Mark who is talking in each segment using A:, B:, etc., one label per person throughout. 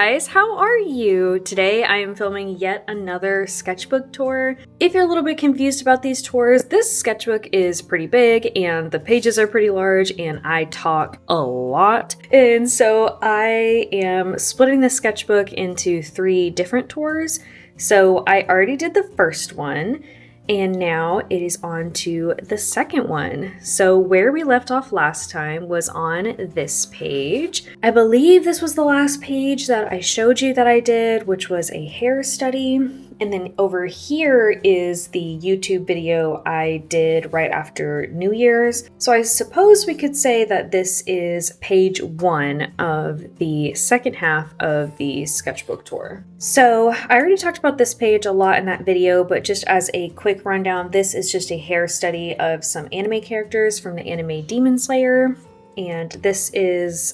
A: guys, how are you? Today I am filming yet another sketchbook tour. If you're a little bit confused about these tours, this sketchbook is pretty big and the pages are pretty large and I talk a lot. And so I am splitting the sketchbook into 3 different tours. So I already did the first one. And now it is on to the second one. So where we left off last time was on this page. I believe this was the last page that I showed you that I did, which was a hair study. And then over here is the YouTube video I did right after New Year's. So I suppose we could say that this is page 1 of the second half of the sketchbook tour. So I already talked about this page a lot in that video, but just as a quick rundown, this is just a hair study of some anime characters from the anime Demon Slayer. And this is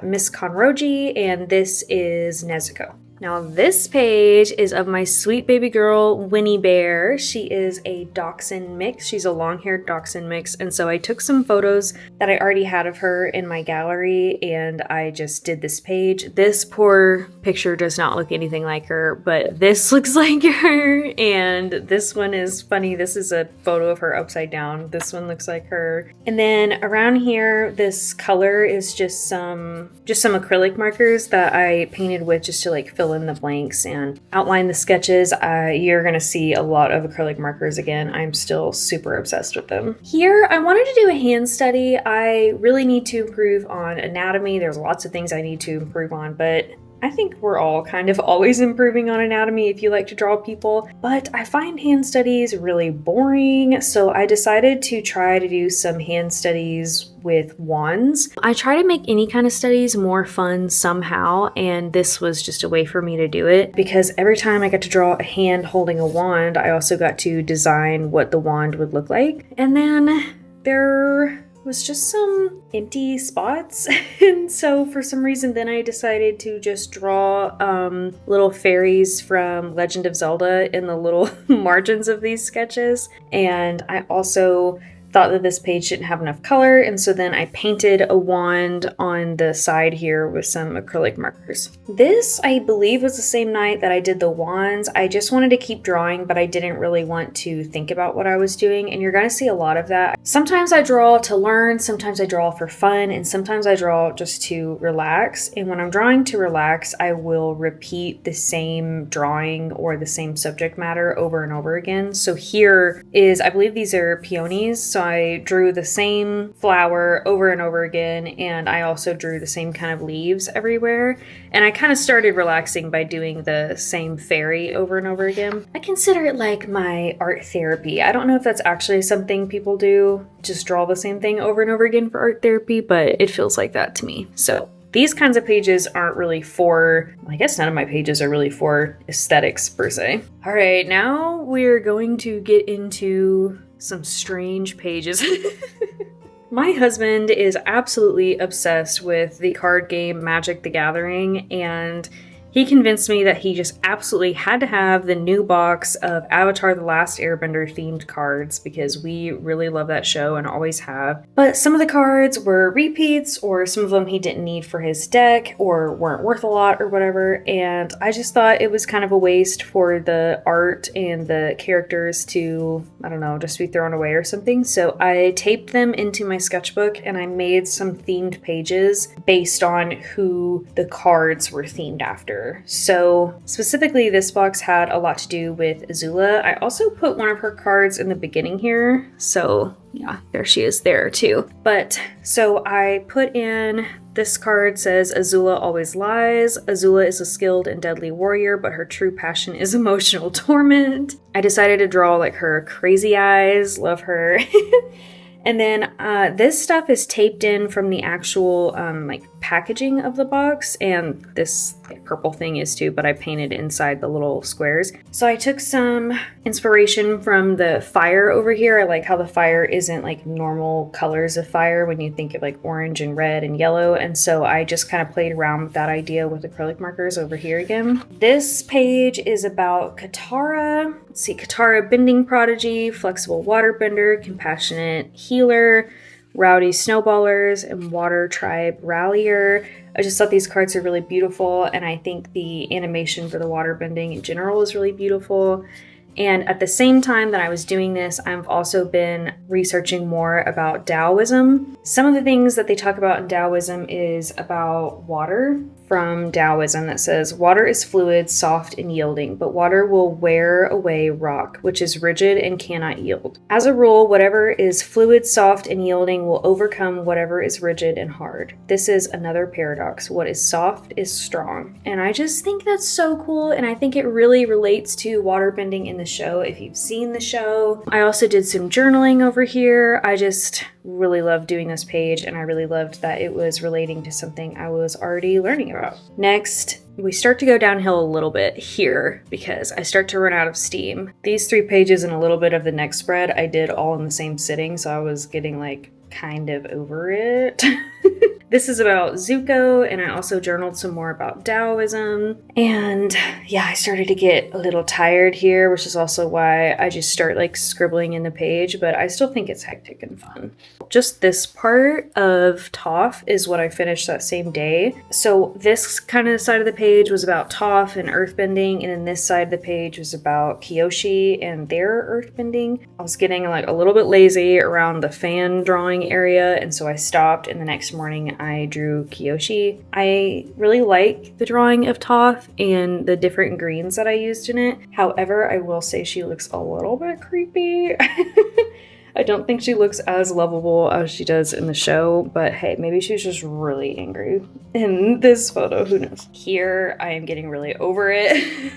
A: Miss Konroji, and this is Nezuko. Now this page is of my sweet baby girl, Winnie Bear. She is a dachshund mix. She's a long-haired dachshund mix. And so I took some photos that I already had of her in my gallery and I just did this page. This poor picture does not look anything like her, but this looks like her. And this one is funny. This is a photo of her upside down. This one looks like her. And then around here, this color is just some acrylic markers that I painted with just to like fill in the blanks and outline the sketches. You're gonna see a lot of acrylic markers again. I'm still super obsessed with them. Here, I wanted to do a hand study. I really need to improve on anatomy. There's lots of things I need to improve on, but I think we're all kind of always improving on anatomy if you like to draw people, but I find hand studies really boring, so I decided to try to do some hand studies with wands. I try to make any kind of studies more fun somehow, and this was just a way for me to do it because every time I got to draw a hand holding a wand, I also got to design what the wand would look like. And then there was just some empty spots and so for some reason then I decided to just draw little fairies from Legend of Zelda in the little margins of these sketches. And I also thought that this page didn't have enough color, and so then I painted a wand on the side here with some acrylic markers. This, I believe, was the same night that I did the wands. I just wanted to keep drawing, but I didn't really want to think about what I was doing, and you're gonna see a lot of that. Sometimes I draw to learn, sometimes I draw for fun, and sometimes I draw just to relax. And when I'm drawing to relax, I will repeat the same drawing or the same subject matter over and over again. So here is, I believe these are peonies, so I drew the same flower over and over again, and I also drew the same kind of leaves everywhere. And I kind of started relaxing by doing the same fairy over and over again. I consider it like my art therapy. I don't know if that's actually something people do, just draw the same thing over and over again for art therapy, but it feels like that to me. So these kinds of pages aren't really for, I guess none of my pages are really for aesthetics per se. All right, now we're going to get into some strange pages. My husband is absolutely obsessed with the card game Magic the Gathering, and he convinced me that he just absolutely had to have the new box of Avatar: The Last Airbender themed cards because we really love that show and always have. But some of the cards were repeats, or some of them he didn't need for his deck or weren't worth a lot or whatever, and I just thought it was kind of a waste for the art and the characters to, I don't know, just be thrown away or something. So I taped them into my sketchbook and I made some themed pages based on who the cards were themed after. So specifically this box had a lot to do with Azula. I also put one of her cards in the beginning here, so yeah, there she is there too. But so I put in, this card says Azula always lies. Azula is a skilled and deadly warrior, but her true passion is emotional torment. I decided to draw like her crazy eyes, love her. And then this stuff is taped in from the actual like packaging of the box, and this purple thing is too, but I painted inside the little squares. So I took some inspiration from the fire over here. I like how the fire isn't like normal colors of fire when you think of like orange and red and yellow, and so I just kind of played around with that idea with acrylic markers over here again. This page is about Katara. Let's see, Katara, bending prodigy, flexible waterbender, compassionate healer, Rowdy Snowballers and Water Tribe Rallier. I just thought these cards are really beautiful, and I think the animation for the water bending in general is really beautiful. And at the same time that I was doing this, I've also been researching more about Taoism. Some of the things that they talk about in Taoism is about water from Taoism that says, water is fluid, soft, and yielding, but water will wear away rock, which is rigid and cannot yield. As a rule, whatever is fluid, soft, and yielding will overcome whatever is rigid and hard. This is another paradox. What is soft is strong. And I just think that's so cool, and I think it really relates to waterbending in the show if you've seen the show. I also did some journaling over here. I just really loved doing this page, and I really loved that it was relating to something I was already learning about. Next, we start to go downhill a little bit here because I start to run out of steam. These 3 pages and a little bit of the next spread I did all in the same sitting, so I was getting like kind of over it. This is about Zuko, and I also journaled some more about Taoism. And yeah, I started to get a little tired here, which is also why I just start like scribbling in the page, but I still think it's hectic and fun. Just this part of Toph is what I finished that same day. So this kind of side of the page was about Toph and earthbending, and then this side of the page was about Kyoshi and their earthbending. I was getting like a little bit lazy around the fan drawing area, and so I stopped, and the next morning I drew Kyoshi. I really like the drawing of Toph and the different greens that I used in it. However, I will say she looks a little bit creepy. I don't think she looks as lovable as she does in the show, but hey, maybe she's just really angry in this photo, who knows. Here, I am getting really over it.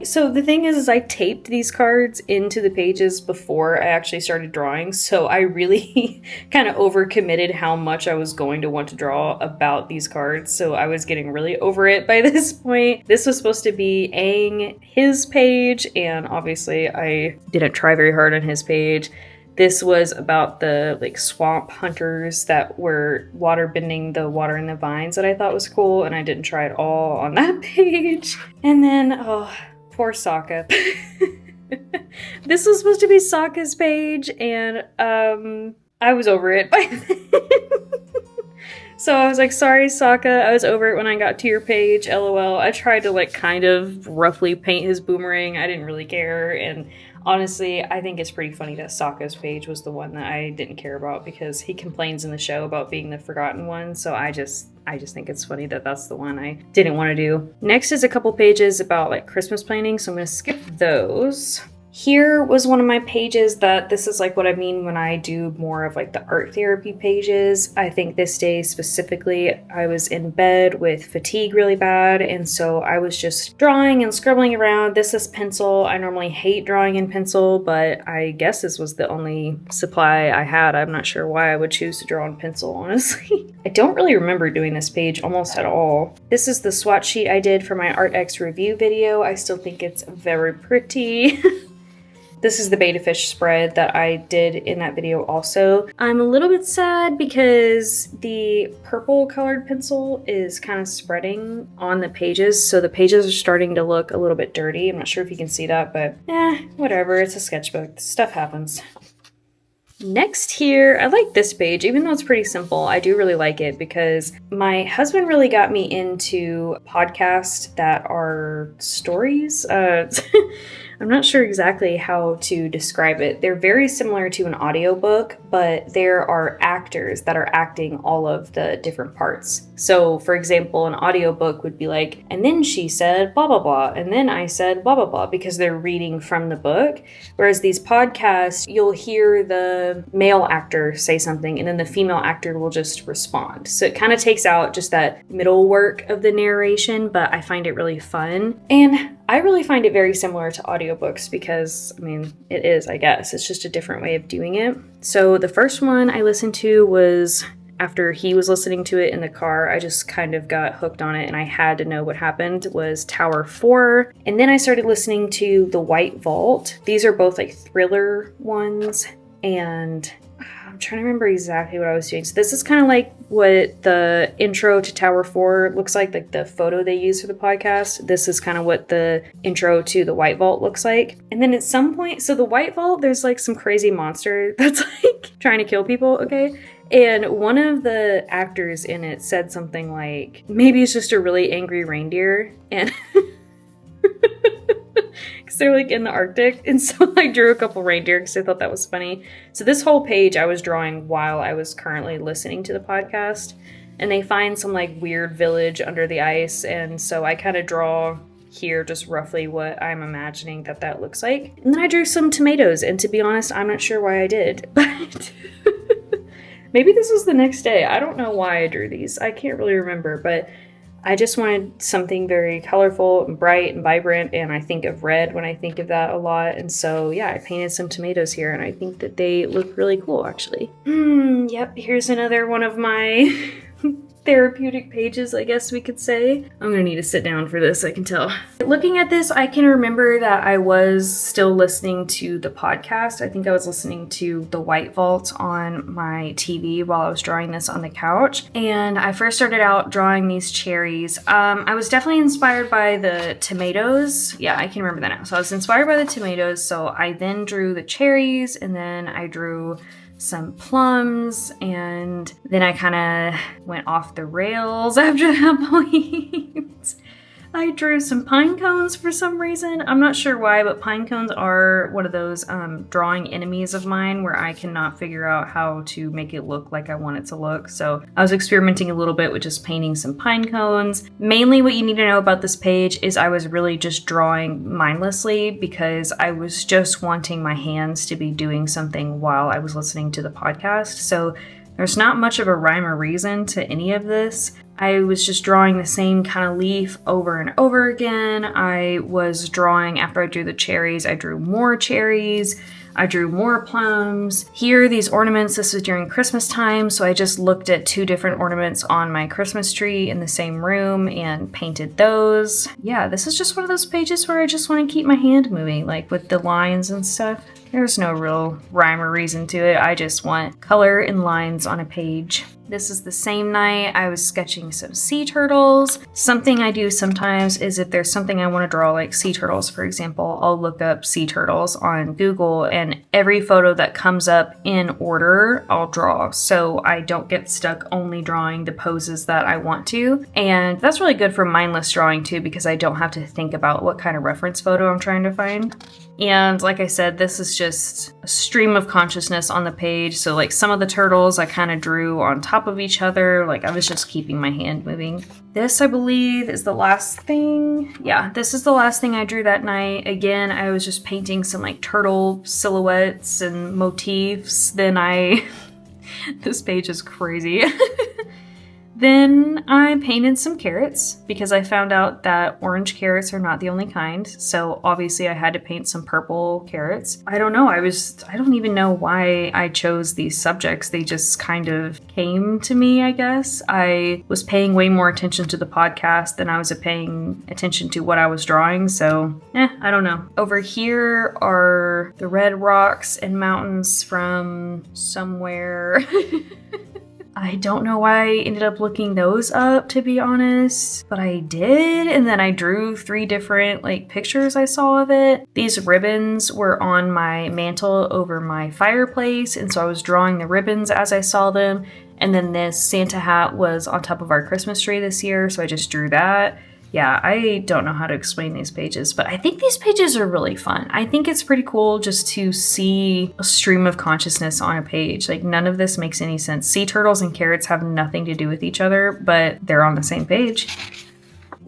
A: So the thing is I taped these cards into the pages before I actually started drawing, so I really kind of overcommitted how much I was going to want to draw about these cards, so I was getting really over it by this point. This was supposed to be Aang, his page, and obviously I didn't try very hard on his page. This was about the like swamp hunters that were water bending the water in the vines that I thought was cool, and I didn't try at all on that page. And then, oh, poor Sokka. This was supposed to be Sokka's page, and I was over it by then. So I was like, sorry, Sokka, I was over it when I got to your page, lol. I tried to like kind of roughly paint his boomerang. I didn't really care, and honestly, I think it's pretty funny that Sokka's page was the one that I didn't care about because he complains in the show about being the forgotten one, so I just think it's funny that that's the one I didn't want to do. Next is a couple pages about like Christmas planning, so I'm going to skip those. Here was one of my pages that this is like what I mean when I do more of like the art therapy pages. I think this day specifically, I was in bed with fatigue really bad, and so I was just drawing and scribbling around. This is pencil. I normally hate drawing in pencil, but I guess this was the only supply I had. I'm not sure why I would choose to draw in pencil, honestly. I don't really remember doing this page almost at all. This is the swatch sheet I did for my ArtX review video. I still think it's very pretty. This is the beta fish spread that I did in that video also. I'm a little bit sad because the purple colored pencil is kind of spreading on the pages, so the pages are starting to look a little bit dirty. I'm not sure if you can see that, but whatever, it's a sketchbook. Stuff happens. Next here, I like this page, even though it's pretty simple. I do really like it because my husband really got me into podcasts that are stories. I'm not sure exactly how to describe it. They're very similar to an audiobook, but there are actors that are acting all of the different parts. So, for example, an audiobook would be like, and then she said blah, blah, blah, and then I said blah, blah, blah, because they're reading from the book. Whereas these podcasts, you'll hear the male actor say something, and then the female actor will just respond. So it kind of takes out just that middle work of the narration, but I find it really fun. And I really find it very similar to audiobooks because, I mean, it is, I guess. It's just a different way of doing it. So the first one I listened to was after he was listening to it in the car. I just kind of got hooked on it and I had to know what happened, was Tower 4. And then I started listening to The White Vault. These are both like thriller ones, and I'm trying to remember exactly what I was doing. So this is kind of like what the intro to Tower 4 looks like the photo they use for the podcast. This is kind of what the intro to the White Vault looks like. And then at some point, so the White Vault, there's like some crazy monster that's like trying to kill people, okay? And one of the actors in it said something like, maybe it's just a really angry reindeer, and because they're like in the Arctic, and so I drew a couple reindeer because I thought that was funny. So this whole page I was drawing while I was currently listening to the podcast, and they find some like weird village under the ice, and so I kind of draw here just roughly what I'm imagining that looks like. And then I drew some tomatoes, and to be honest, I'm not sure why I did, but maybe this was the next day. I don't know why I drew these. I can't really remember, but I just wanted something very colorful and bright and vibrant, and I think of red when I think of that a lot. And so, yeah, I painted some tomatoes here, and I think that they look really cool, actually. Yep, here's another one of my therapeutic pages, I guess we could say. I'm gonna need to sit down for this, I can tell. Looking at this, I can remember that I was still listening to the podcast. I think I was listening to The White Vault on my TV while I was drawing this on the couch. And I first started out drawing these cherries. I was definitely inspired by the tomatoes. Yeah, I can remember that now. So I was inspired by the tomatoes, so I then drew the cherries, and then I drew some plums, and then I kind of went off the rails after that point. I drew some pine cones for some reason. I'm not sure why, but pine cones are one of those drawing enemies of mine where I cannot figure out how to make it look like I want it to look. So I was experimenting a little bit with just painting some pine cones. Mainly what you need to know about this page is I was really just drawing mindlessly because I was just wanting my hands to be doing something while I was listening to the podcast. So there's not much of a rhyme or reason to any of this. I was just drawing the same kind of leaf over and over again. I was drawing, after I drew the cherries, I drew more cherries. I drew more plums. Here, these ornaments, this was during Christmas time, so I just looked at 2 different ornaments on my Christmas tree in the same room and painted those. Yeah, this is just one of those pages where I just want to keep my hand moving, like with the lines and stuff. There's no real rhyme or reason to it. I just want color and lines on a page. This is the same night I was sketching some sea turtles. Something I do sometimes is if there's something I want to draw, like sea turtles, for example, I'll look up sea turtles on Google, and every photo that comes up in order, I'll draw. So I don't get stuck only drawing the poses that I want to. And that's really good for mindless drawing too, because I don't have to think about what kind of reference photo I'm trying to find. And like I said, this is just a stream of consciousness on the page. So like some of the turtles I kind of drew on top of each other. Like I was just keeping my hand moving. This, I believe, is the last thing. Yeah, this is the last thing I drew that night. Again, I was just painting some like turtle silhouettes and motifs. Then this page is crazy. Then I painted some carrots because I found out that orange carrots are not the only kind. So obviously I had to paint some purple carrots. I don't know. I don't even know why I chose these subjects. They just kind of came to me, I guess. I was paying way more attention to the podcast than I was paying attention to what I was drawing. So, I don't know. Over here are the red rocks and mountains from somewhere. I don't know why I ended up looking those up, to be honest, but I did, and then I drew 3 different pictures I saw of it. These ribbons were on my mantle over my fireplace, and so I was drawing the ribbons as I saw them, and then this Santa hat was on top of our Christmas tree this year, so I just drew that. Yeah, I don't know how to explain these pages, but I think these pages are really fun. I think it's pretty cool just to see a stream of consciousness on a page. Like, none of this makes any sense. Sea turtles and carrots have nothing to do with each other, but they're on the same page.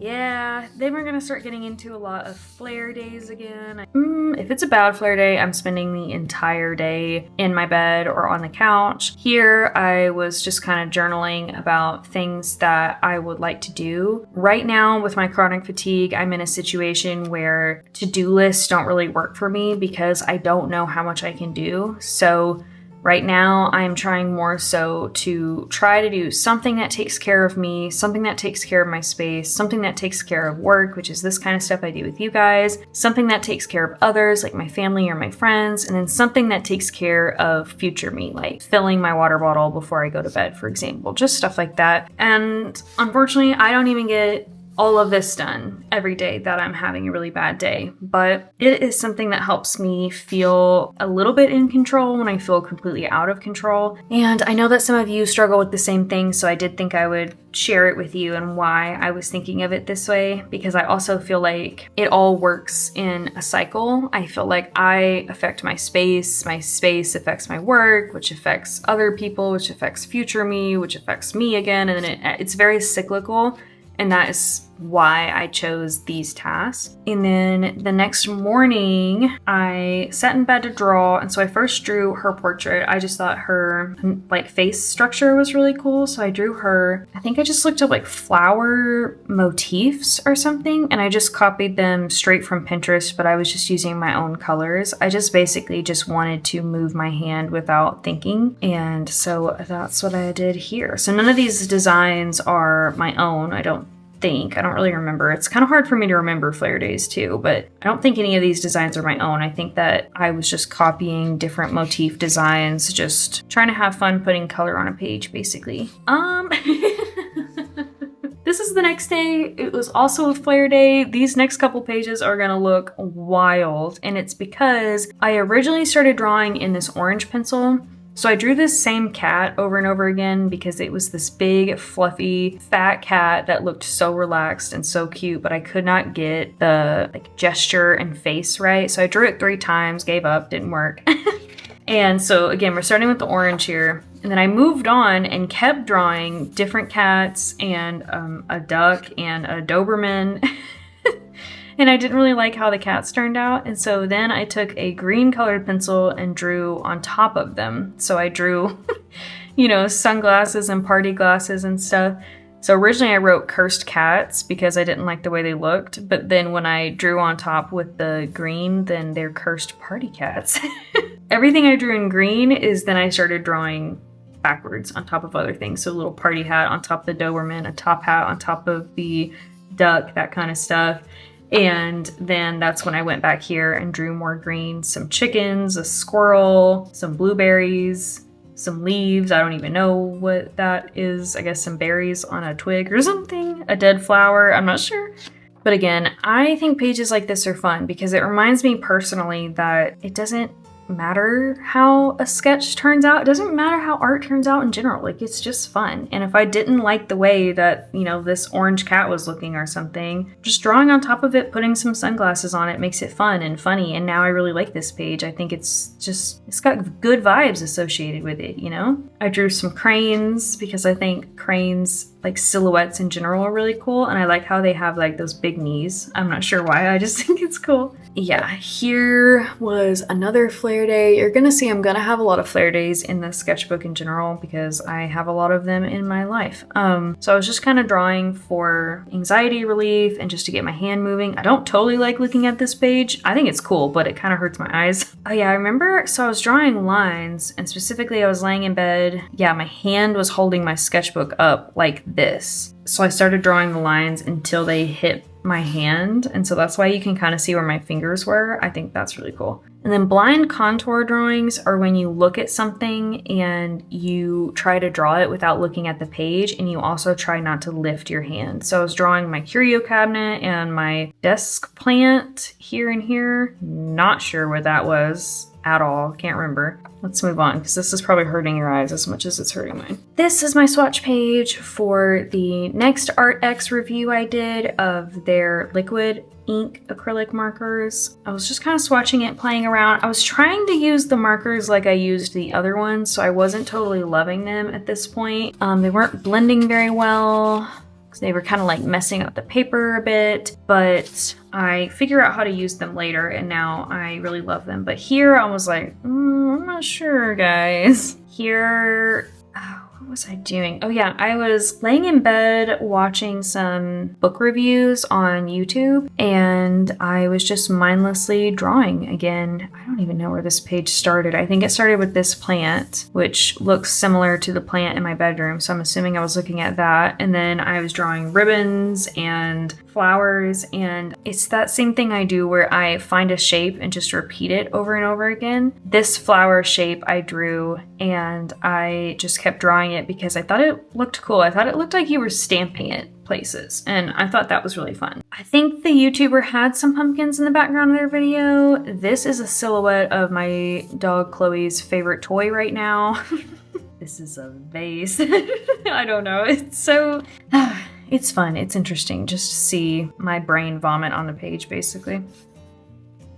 A: Yeah, then we're gonna start getting into a lot of flare days again. If it's a bad flare day, I'm spending the entire day in my bed or on the couch. Here, I was just kind of journaling about things that I would like to do. Right now, with my chronic fatigue, I'm in a situation where to-do lists don't really work for me because I don't know how much I can do. So right now, I'm trying more so to try to do something that takes care of me, something that takes care of my space, something that takes care of work, which is this kind of stuff I do with you guys, something that takes care of others, like my family or my friends, and then something that takes care of future me, like filling my water bottle before I go to bed, for example, just stuff like that. And unfortunately, I don't even get all of this done every day that I'm having a really bad day, but it is something that helps me feel a little bit in control when I feel completely out of control. And I know that some of you struggle with the same thing, so I did think I would share it with you and why I was thinking of it this way, because I also feel like it all works in a cycle. I feel like I affect my space affects my work, which affects other people, which affects future me, which affects me again, and then it's very cyclical. And that is why I chose these tasks. And then the next morning, I sat in bed to draw. And so I first drew her portrait. I just thought her like face structure was really cool. So I drew her. I think I just looked up like flower motifs or something. And I just copied them straight from Pinterest, but I was just using my own colors. I just basically just wanted to move my hand without thinking. And so that's what I did here. So none of these designs are my own. I don't really remember. It's kind of hard for me to remember flare days too, but I don't think any of these designs are my own. I think that I was just copying different motif designs, just trying to have fun putting color on a page, basically. This is the next day. It was also a flare day. These next couple pages are gonna look wild, and it's because I originally started drawing in this orange pencil. So I drew this same cat over and over again because it was this big, fluffy, fat cat that looked so relaxed and so cute, but I could not get the like gesture and face right. So I drew it 3 times, gave up, didn't work. And so again, we're starting with the orange here. And then I moved on and kept drawing different cats and a duck and a Doberman. And I didn't really like how the cats turned out. And so then I took a green colored pencil and drew on top of them. So I drew, sunglasses and party glasses and stuff. So originally I wrote cursed cats because I didn't like the way they looked. But then when I drew on top with the green, then they're cursed party cats. Everything I drew in green is then I started drawing backwards on top of other things. So a little party hat on top of the Doberman, a top hat on top of the duck, that kind of stuff. And then that's when I went back here and drew more green, some chickens, a squirrel, some blueberries, some leaves. I don't even know what that is. I guess some berries on a twig or something, a dead flower. I'm not sure. But again, I think pages like this are fun because it reminds me personally that it doesn't matter how a sketch turns out. It doesn't matter how art turns out in general. Like, it's just fun. And if I didn't like the way that, this orange cat was looking or something, just drawing on top of it, putting some sunglasses on it makes it fun and funny. And now I really like this page. I think it's got good vibes associated with it, I drew some cranes because I think cranes, like silhouettes in general, are really cool. And I like how they have like those big knees. I'm not sure why, I just think it's cool. Yeah, here was another flare day. You're gonna see I'm gonna have a lot of flare days in the sketchbook in general because I have a lot of them in my life. So I was just kind of drawing for anxiety relief and just to get my hand moving. I don't totally like looking at this page. I think it's cool, but it kind of hurts my eyes. Oh yeah, I remember, so I was drawing lines and specifically I was laying in bed. Yeah, my hand was holding my sketchbook up like this. So I started drawing the lines until they hit my hand, and so that's why you can kind of see where my fingers were. I think that's really cool. And then blind contour drawings are when you look at something and you try to draw it without looking at the page, and you also try not to lift your hand. So I was drawing my curio cabinet and my desk plant here and here. Not sure what that was at all. Can't remember. Let's move on because this is probably hurting your eyes as much as it's hurting mine. This is my swatch page for the next ArtX review I did of their liquid ink acrylic markers. I was just kind of swatching it, playing around. I was trying to use the markers like I used the other ones, so I wasn't totally loving them at this point. They weren't blending very well. They were kind of like messing up the paper a bit, but I figure out how to use them later and now I really love them. But here I was like, I'm not sure, guys. Here, what was I doing? Oh yeah, I was laying in bed watching some book reviews on YouTube and I was just mindlessly drawing again. I don't even know where this page started. I think it started with this plant, which looks similar to the plant in my bedroom. So I'm assuming I was looking at that. And then I was drawing ribbons and flowers, and it's that same thing I do where I find a shape and just repeat it over and over again. This flower shape I drew and I just kept drawing it because I thought it looked cool. I thought it looked like you were stamping it. places. And I thought that was really fun. I think the YouTuber had some pumpkins in the background of their video. This is a silhouette of my dog Chloe's favorite toy right now. This is a vase. I don't know. It's so... it's fun. It's interesting just to see my brain vomit on the page, basically.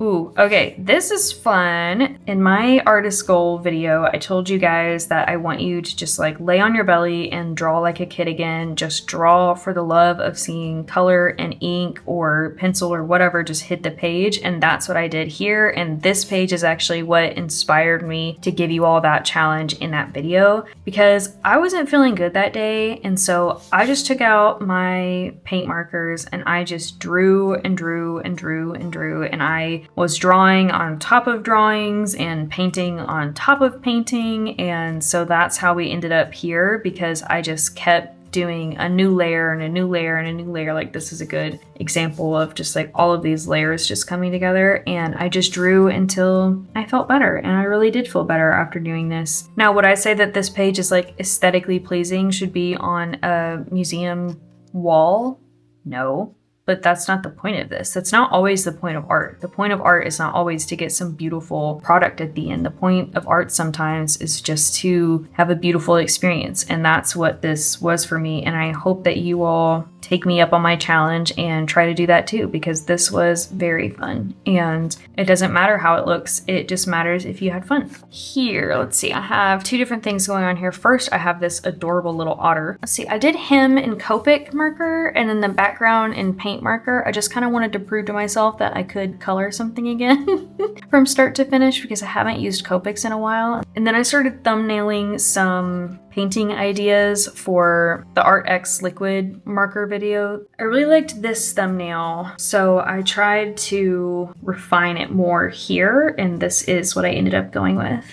A: Ooh, okay, this is fun. In my artist goal video, I told you guys that I want you to just like lay on your belly and draw like a kid again. Just draw for the love of seeing color and ink or pencil or whatever just hit the page. And that's what I did here. And this page is actually what inspired me to give you all that challenge in that video, because I wasn't feeling good that day. And so I just took out my paint markers and I just drew and drew and drew and drew. And I was drawing on top of drawings and painting on top of painting. And so that's how we ended up here, because I just kept doing a new layer and a new layer and a new layer. Like this is a good example of just like all of these layers just coming together. And I just drew until I felt better. And I really did feel better after doing this. Now, would I say that this page is like aesthetically pleasing, should be on a museum wall? No. But that's not the point of this. That's not always the point of art. The point of art is not always to get some beautiful product at the end. The point of art sometimes is just to have a beautiful experience. And that's what this was for me. And I hope that you all take me up on my challenge and try to do that too, because this was very fun. And it doesn't matter how it looks. It just matters if you had fun. Here, let's see. I have two different things going on here. First, I have this adorable little otter. Let's see. I did him in Copic marker and then the background in paint marker. I just kind of wanted to prove to myself that I could color something again from start to finish, because I haven't used Copics in a while. And then I started thumbnailing some painting ideas for the Art X liquid marker video. I really liked this thumbnail, so I tried to refine it more here, and this is what I ended up going with.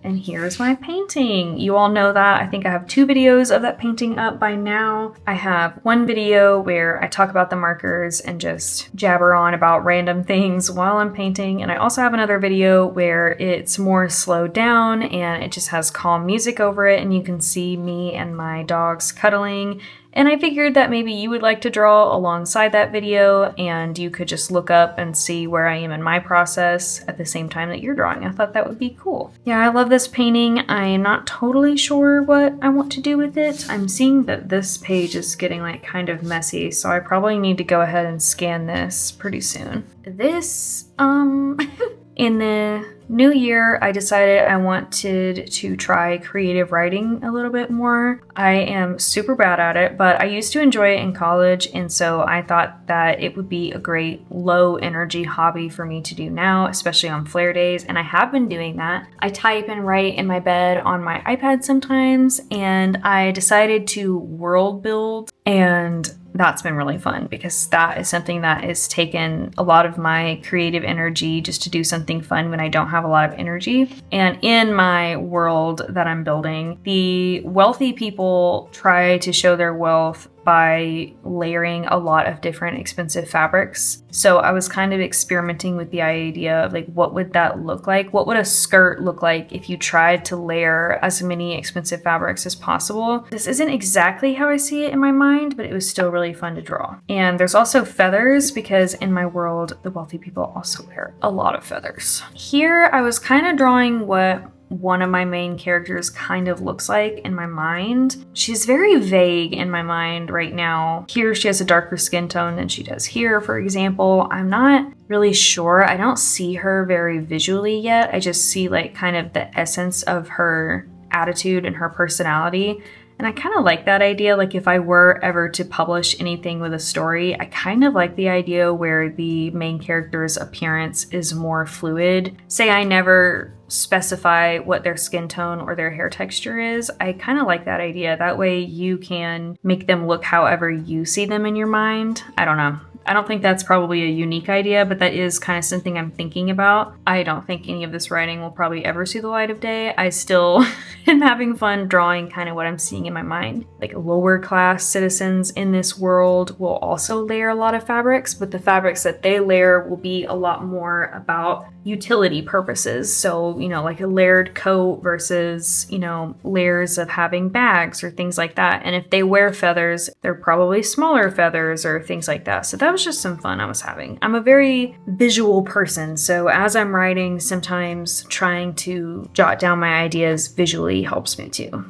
A: And here's my painting. You all know that. I think I have 2 videos of that painting up by now. I have one video where I talk about the markers and just jabber on about random things while I'm painting. And I also have another video where it's more slowed down and it just has calm music over it, and you can see me and my dogs cuddling. And I figured that maybe you would like to draw alongside that video, and you could just look up and see where I am in my process at the same time that you're drawing. I thought that would be cool. Yeah, I love this painting. I am not totally sure what I want to do with it. I'm seeing that this page is getting like kind of messy, so I probably need to go ahead and scan this pretty soon. This, in the new year, I decided I wanted to try creative writing a little bit more. I am super bad at it, but I used to enjoy it in college, and so I thought that it would be a great low energy hobby for me to do now, especially on flare days, and I have been doing that. I type and write in my bed on my iPad sometimes, and I decided to world build, and that's been really fun because that is something that has taken a lot of my creative energy, just to do something fun when I don't have a lot of energy. And in my world that I'm building, the wealthy people try to show their wealth by layering a lot of different expensive fabrics. So I was kind of experimenting with the idea of like, what would that look like? What would a skirt look like if you tried to layer as many expensive fabrics as possible? This isn't exactly how I see it in my mind, but it was still really fun to draw. And there's also feathers, because in my world, the wealthy people also wear a lot of feathers. Here, I was kind of drawing what one of my main characters kind of looks like in my mind. She's very vague in my mind right now. Here she has a darker skin tone than she does here, for example. I'm not really sure. I don't see her very visually yet. I just see like kind of the essence of her attitude and her personality. And I kind of like that idea. Like if I were ever to publish anything with a story, I kind of like the idea where the main character's appearance is more fluid. Say I never specify what their skin tone or their hair texture is. I kind of like that idea. That way you can make them look however you see them in your mind. I don't know. I don't think that's probably a unique idea, but that is kind of something I'm thinking about. I don't think any of this writing will probably ever see the light of day. I still am having fun drawing kind of what I'm seeing in my mind. Like lower class citizens in this world will also layer a lot of fabrics, but the fabrics that they layer will be a lot more about utility purposes. So, you know, like a layered coat versus, you know, layers of having bags or things like that. And if they wear feathers, they're probably smaller feathers or things like that. So that was just some fun I was having. I'm a very visual person. So as I'm writing, sometimes trying to jot down my ideas visually helps me too.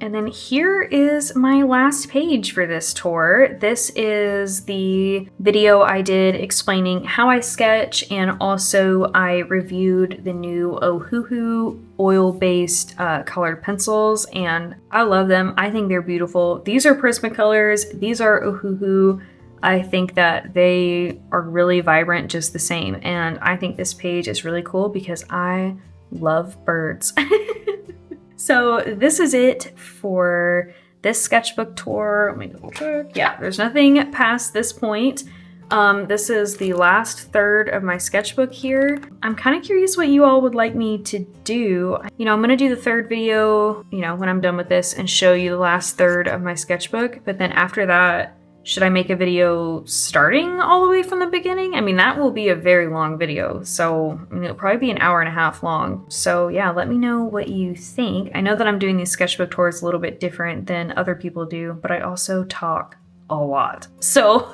A: And then here is my last page for this tour. This is the video I did explaining how I sketch, and also I reviewed the new Ohuhu oil-based colored pencils, and I love them. I think they're beautiful. These are Prismacolors. These are Ohuhu. I think that they are really vibrant just the same, and I think this page is really cool because I love birds. So this is it for this sketchbook tour. Let me double check. Yeah, there's nothing past this point. This is the last third of my sketchbook here. I'm kind of curious what you all would like me to do. You know, I'm gonna do the third video, you know, when I'm done with this and show you the last third of my sketchbook. But then after that, should I make a video starting all the way from the beginning? I mean, that will be a very long video, so I mean, it'll probably be an hour and a half long. So yeah, let me know what you think. I know that I'm doing these sketchbook tours a little bit different than other people do, but I also talk a lot. So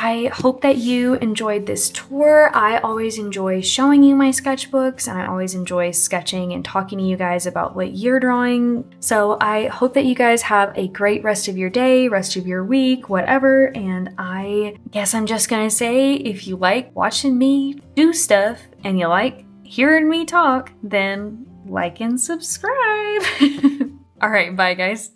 A: I hope that you enjoyed this tour. I always enjoy showing you my sketchbooks, and I always enjoy sketching and talking to you guys about what you're drawing. So I hope that you guys have a great rest of your day, rest of your week, whatever. And I guess I'm just gonna say, if you like watching me do stuff and you like hearing me talk, then like and subscribe. All right, bye guys.